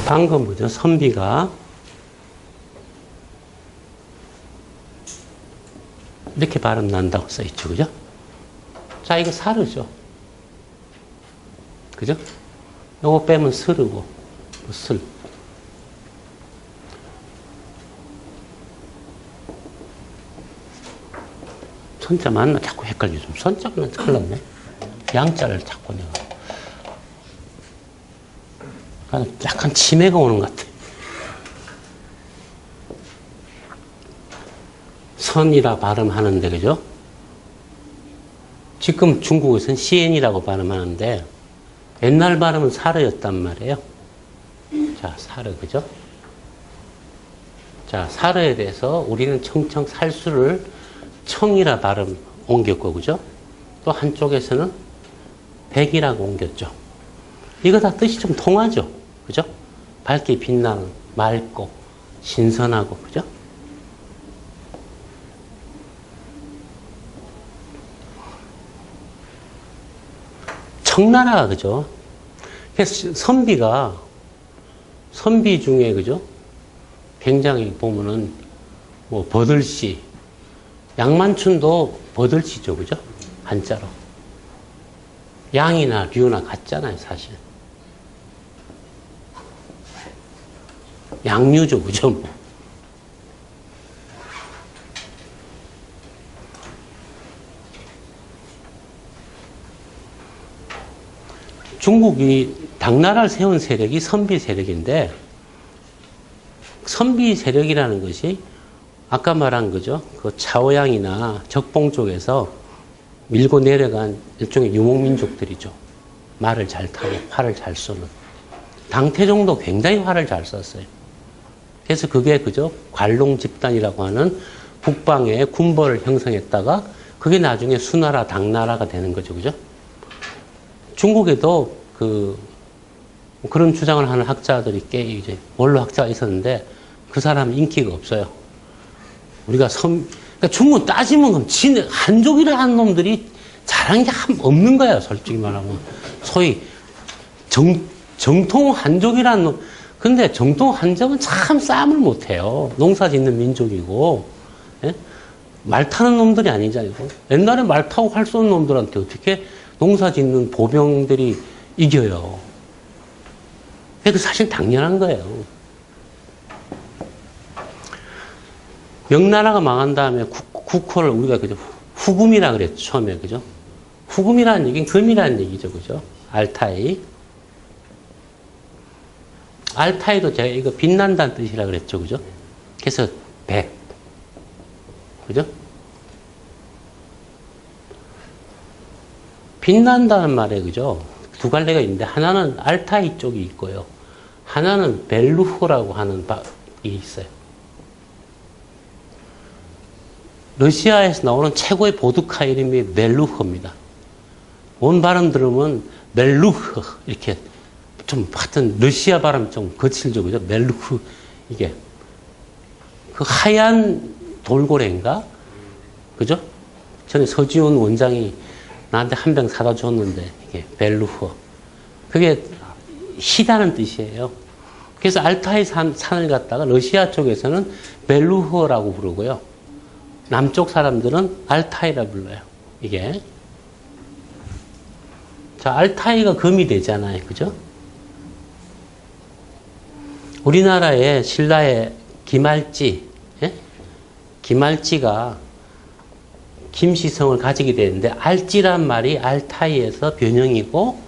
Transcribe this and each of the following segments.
방금 뭐죠? 선비가 이렇게 발음 난다고 써있죠. 그죠? 자, 이거 사르죠. 그죠? 요거 빼면 스르고, 슬. 선자 맞나? 자꾸 헷갈려. 좀 선자는 큰일 났네. 양자를 자꾸 내가. 약간 치매가 오는 것 같아. 선이라 발음하는데, 그죠? 지금 중국에서는 시엔이라고 발음하는데, 옛날 발음은 사르였단 말이에요. 자, 사르, 그죠? 자, 사르에 대해서 우리는 청청 살수를 청이라 발음 옮겼고, 그죠? 또 한쪽에서는 백이라고 옮겼죠. 이거 다 뜻이 좀 통하죠? 그죠? 밝게 빛나는, 맑고, 신선하고, 그죠? 청나라가, 그죠? 그래서 선비 중에, 그죠? 굉장히 보면은, 뭐, 버들씨, 양만춘도 버들씨죠, 그죠? 한자로. 양이나 류나 같잖아요, 사실. 양류죠, 그죠? 뭐. 중국이 당나라를 세운 세력이 선비 세력인데, 선비 세력이라는 것이 아까 말한 거죠. 그 차오양이나 적봉 쪽에서 밀고 내려간 일종의 유목민족들이죠. 말을 잘 타고 활을 잘 쏘는. 당태종도 굉장히 활을 잘 썼어요. 그래서 그게 그죠? 관롱 집단이라고 하는 북방의 군벌을 형성했다가 그게 나중에 수나라, 당나라가 되는 거죠. 그죠? 중국에도 그런 주장을 하는 학자들이 꽤 이제 원로 학자가 있었는데 그 사람은 인기가 없어요. 우리가 그러니까 중국은 따지면 그럼 한족이라 하는 놈들이 잘한 게 없는 거야, 솔직히 말하면. 소위 정통 한족이라는 놈. 근데 정통 한족은 참 싸움을 못해요. 농사 짓는 민족이고, 예? 말 타는 놈들이 아니잖아요. 옛날에 말 타고 활 쏘는 놈들한테 어떻게 농사 짓는 보병들이 이겨요. 그래도 사실 당연한 거예요. 명나라가 망한 다음에 국호를 우리가 그죠? 후금이라 그랬죠, 처음에. 그죠? 후금이라는 얘기는 금이라는 얘기죠. 그죠? 알타이. 알타이도 제가 이거 빛난다는 뜻이라 그랬죠. 그죠? 그래서 백. 그죠? 빛난다는 말에, 그죠? 두 갈래가 있는데, 하나는 알타이 쪽이 있고요. 하나는 벨루호라고 하는 바가 있어요. 러시아에서 나오는 최고의 보드카 이름이 멜루흐입니다. 원 발음 들으면 멜루흐 이렇게 좀 하여튼 러시아 발음 좀 거칠죠, 그죠? 멜루흐 이게 그 하얀 돌고래인가, 그죠? 전에 서지훈 원장이 나한테 한 병 사다 줬는데 이게 멜루흐 그게 희다는 뜻이에요. 그래서 알타이 산을 갖다가 러시아 쪽에서는 멜루흐라고 부르고요. 남쪽 사람들은 알타이라 불러요. 이게. 자, 알타이가 금이 되잖아요. 그죠? 우리나라의 신라의 김알지, 예? 김알지가 김시성을 가지게 되는데, 알지란 말이 알타이에서 변형이고,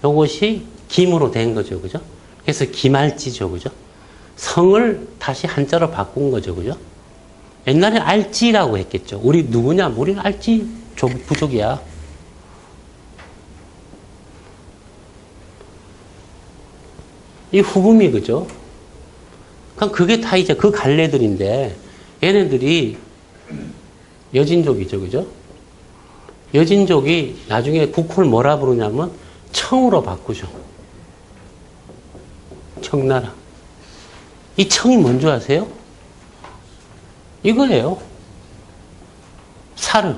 요것이 김으로 된 거죠. 그죠? 그래서 김알지죠. 그죠? 성을 다시 한자로 바꾼 거죠. 그죠? 옛날에 알지라고 했겠죠. 우리 누구냐? 우리는 알지 부족이야. 이 후금이 그죠? 그럼 그게 다 이제 그 갈래들인데 얘네들이 여진족이죠. 그죠? 여진족이 나중에 국호를 뭐라 부르냐면 청으로 바꾸죠. 청나라. 이 청이 뭔지 아세요? 이거예요. 사르.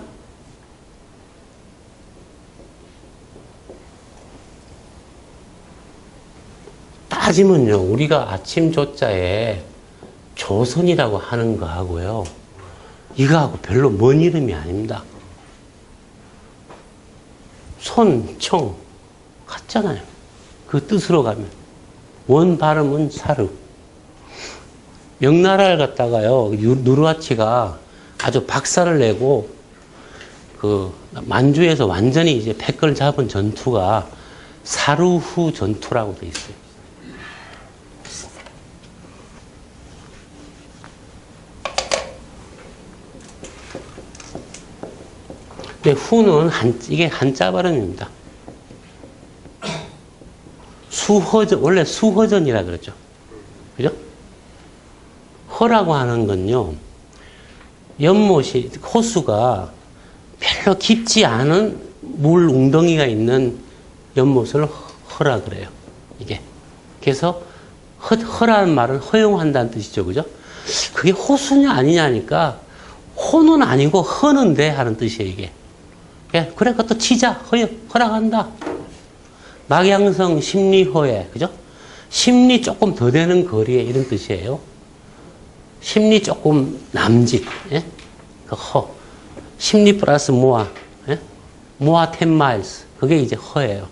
하지만요, 우리가 아침 조자에 조선이라고 하는 거하고요, 이거하고 별로 먼 이름이 아닙니다. 손, 청, 같잖아요. 그 뜻으로 가면. 원 발음은 사르. 명나라를 갖다가요, 누르하치가 아주 박살을 내고, 그, 만주에서 완전히 이제 패권을 잡은 전투가 사루후 전투라고 돼 있어요. 근데 후는 이게 한자 발음입니다. 수허전, 원래 수허전이라 그러죠. 그죠? 허라고 하는 건요, 연못이, 호수가 별로 깊지 않은 물 웅덩이가 있는 연못을 허라 그래요. 이게. 그래서 허라는 말은 허용한다는 뜻이죠. 그죠? 그게 호수냐 아니냐니까 호는 아니고 허는데 하는 뜻이에요. 이게. 그래, 그것도 치자. 허락한다. 막양성 심리허에. 그죠? 심리 조금 더 되는 거리에 이런 뜻이에요. 심리 조금 남짓. 예? 그 허. 심리 플러스 모아. 예? 모아 10 miles. 그게 이제 허예요.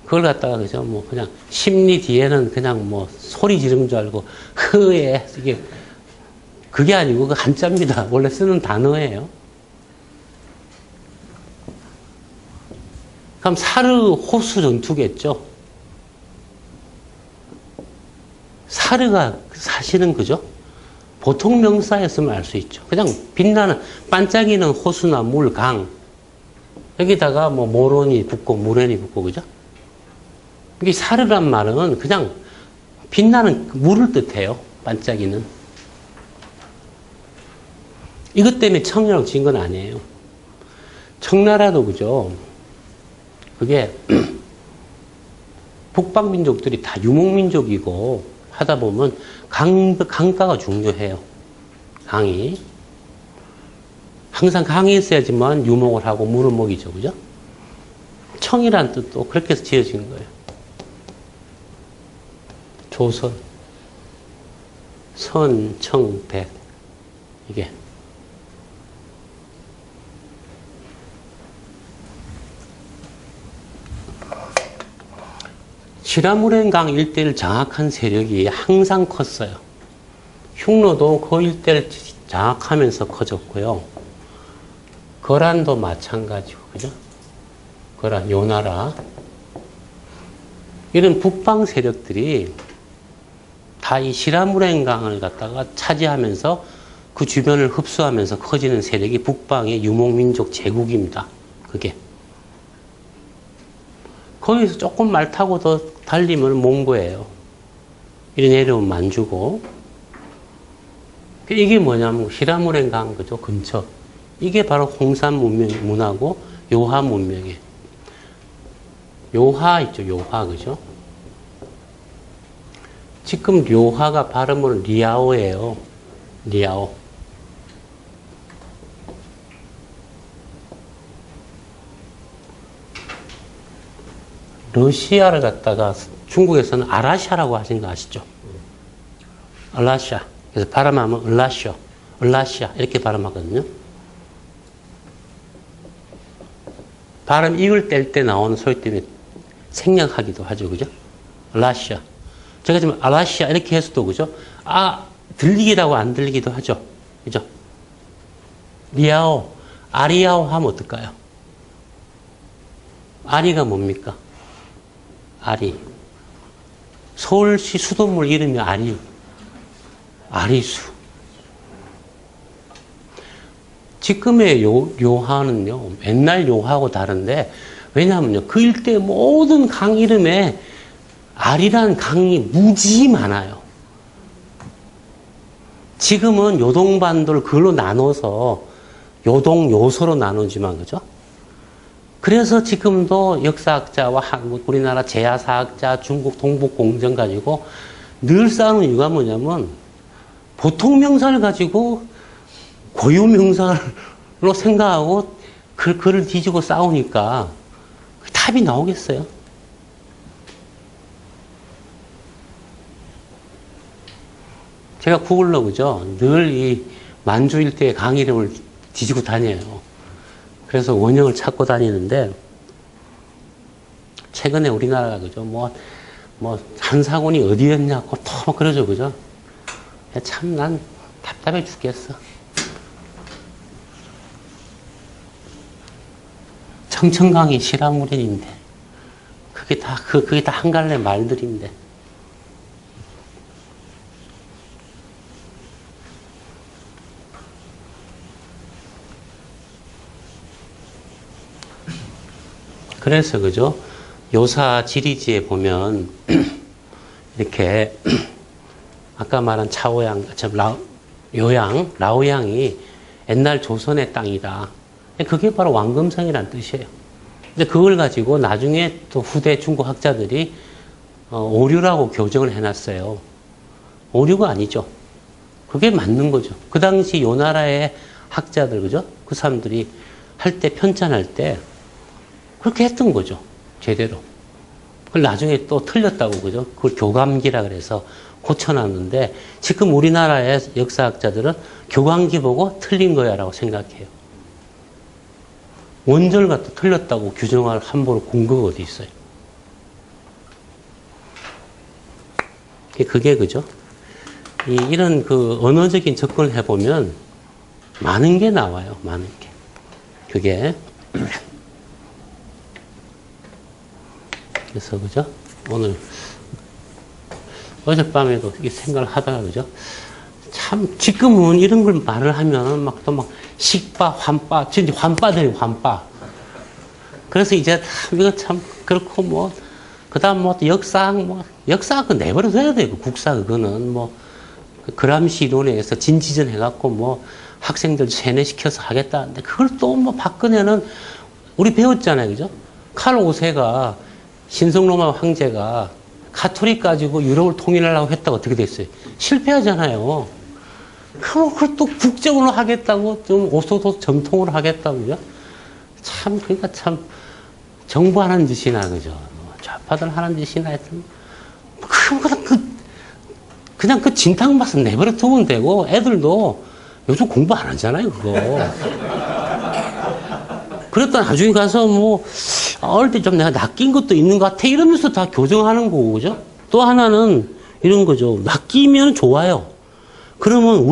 그걸 갖다가, 그죠? 뭐, 그냥, 심리 뒤에는 그냥 뭐, 소리 지르는 줄 알고, 허에, 이게, 그게 아니고, 그 한자입니다. 원래 쓰는 단어예요. 그럼 사르 호수 전투겠죠? 사르가 사실은, 그죠? 보통 명사였으면 알 수 있죠. 그냥 빛나는, 반짝이는 호수나 물, 강. 여기다가 뭐, 모론이 붙고, 무련이 붙고, 그죠? 이게 사르란 말은 그냥 빛나는 물을 뜻해요. 반짝이는. 이것 때문에 청이라고 지은 건 아니에요. 청나라도 그죠? 그게 북방민족들이 다 유목민족이고 하다 보면 강가가 중요해요. 강이. 항상 강이 있어야지만 유목을 하고 물을 먹이죠. 그죠? 청이란 뜻도 그렇게 해서 지어진 거예요. 조선, 선, 청, 백. 이게. 시라무렌강 일대를 장악한 세력이 항상 컸어요. 흉노도 그 일대를 장악하면서 커졌고요. 거란도 마찬가지고, 그죠? 거란, 요나라. 이런 북방 세력들이 다 이 시라무렌강을 갖다가 차지하면서 그 주변을 흡수하면서 커지는 세력이 북방의 유목민족 제국입니다. 그게. 거기서 조금 말 타고 더 달리면 몽고예요. 이리 내려오면 만주고. 이게 뭐냐면 시라무렌강 그죠? 근처. 이게 바로 홍산 문화고 요하 문명이에요. 요하 있죠? 요하 그죠? 지금 료하가 발음은 리아오예요. 리아오. 러시아를 갖다가 중국에서는 아라샤라고 하시는 거 아시죠? 알라샤. 그래서 발음하면 을라쇼, 을라시아 이렇게 발음하거든요. 발음 이을 뗄 때 나오는 소리 때문에 생략하기도 하죠. 그죠? 을라시아. 제가 지금 알라시아 이렇게 해서도 그죠? 아, 들리기라고 안 들리기도 하죠. 그죠? 리아오, 아리아오 하면 어떨까요? 아리가 뭡니까? 아리. 서울시 수돗물 이름이 아리. 아리수. 지금의 요하는요, 옛날 요하하고 다른데, 왜냐하면요, 그 일대 모든 강 이름에 아리란 강이 무지 많아요. 지금은 요동반도를 그걸로 나눠서 요동, 요서로 나누지만, 그죠? 그래서 지금도 역사학자와 우리나라 제야사학자, 중국 동북공정 가지고 늘 싸우는 이유가 뭐냐면 보통 명사를 가지고 고유 명사로 생각하고 글을 뒤지고 싸우니까 답이 나오겠어요? 제가 구글러 그죠? 늘 이 만주 일대의 강 이름을 뒤지고 다녀요. 그래서 원형을 찾고 다니는데, 최근에 우리나라가 그죠? 한사군이 어디였냐고 또 그러죠, 그죠? 참 난 답답해 죽겠어. 청천강이 시라무린인데, 그게 다 한 갈래 말들인데. 그래서 그죠? 요사 지리지에 보면 이렇게 아까 말한 차오양, 라오양이 옛날 조선의 땅이다. 그게 바로 왕금성이란 뜻이에요. 근데 그걸 가지고 나중에 또 후대 중국 학자들이 오류라고 교정을 해놨어요. 오류가 아니죠. 그게 맞는 거죠. 그 당시 요 나라의 학자들, 그죠? 그 사람들이 할 때, 편찬할 때 그렇게 했던 거죠. 제대로. 그걸 나중에 또 틀렸다고, 그죠? 그걸 교감기라 그래서 고쳐놨는데, 지금 우리나라의 역사학자들은 교감기 보고 틀린 거야 라고 생각해요. 원절과 또 틀렸다고 규정할 함부로 근거가 어디 있어요? 그게 그죠? 이런 그 언어적인 접근을 해보면 많은 게 나와요. 많은 게. 그게. 그래서 그죠? 오늘 어젯밤에도 이렇게 생각을 하다가 그죠? 참 지금은 이런 걸 말을 하면은 막 식바, 환바, 진짜 환바들이 환바. 그래서 이제 이거 참 그렇고 그다음 역사 그 내버려둬야 돼요. 그 국사 그거는 그 그람시 이론에 의해서 진지전 해갖고 학생들 세뇌시켜서 하겠다는데 그걸 또 박근혜는 우리 배웠잖아요. 그죠? 칼 5세가 신성로마 황제가 가톨릭 가지고 유럽을 통일하려고 했다고 어떻게 됐어요? 실패하잖아요. 그럼 그걸 또 국정으로 하겠다고 좀 오소도 정통으로 하겠다고 그죠? 참 그러니까 참 정부하는 짓이나 그죠? 좌파들 하는 짓이나 하여튼 그냥 그 진탕 맛은 내버려 두면 되고 애들도 요즘 공부 안 하잖아요 그거. 그랬다 나중에 가서 어릴 때 좀 내가 낚인 것도 있는 것 같아 이러면서 다 교정하는 거고 그죠? 또 하나는 이런 거죠. 낚이면 좋아요. 그러면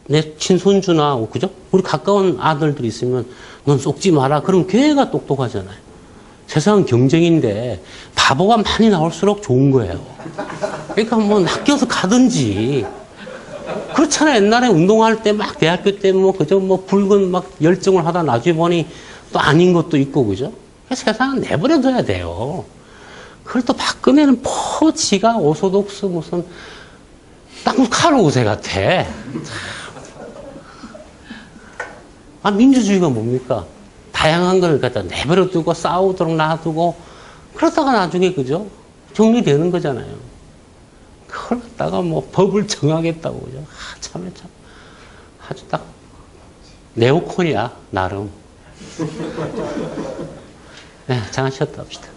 내 친손주나 그죠? 우리 가까운 아들들이 있으면 넌 속지 마라. 그럼 걔가 똑똑하잖아요. 세상은 경쟁인데 바보가 많이 나올수록 좋은 거예요. 그러니까 낚여서 가든지. 그렇잖아요. 옛날에 운동할 때 대학교 때 그죠? 붉은 열정을 하다 나중에 보니 또 아닌 것도 있고 그죠? 세상은 내버려둬야 돼요. 그걸 또 박근혜는 지가 오소독스 무슨 딱 칼 5세 같아. 민주주의가 뭡니까? 다양한 걸 갖다 내버려두고 싸우도록 놔두고 그러다가 나중에 그죠? 정리되는 거잖아요. 그걸 갖다가 법을 정하겠다고 그죠? 참 아주 딱 네오콘이야 나름. 네, 잠깐 쉬었다 합시다.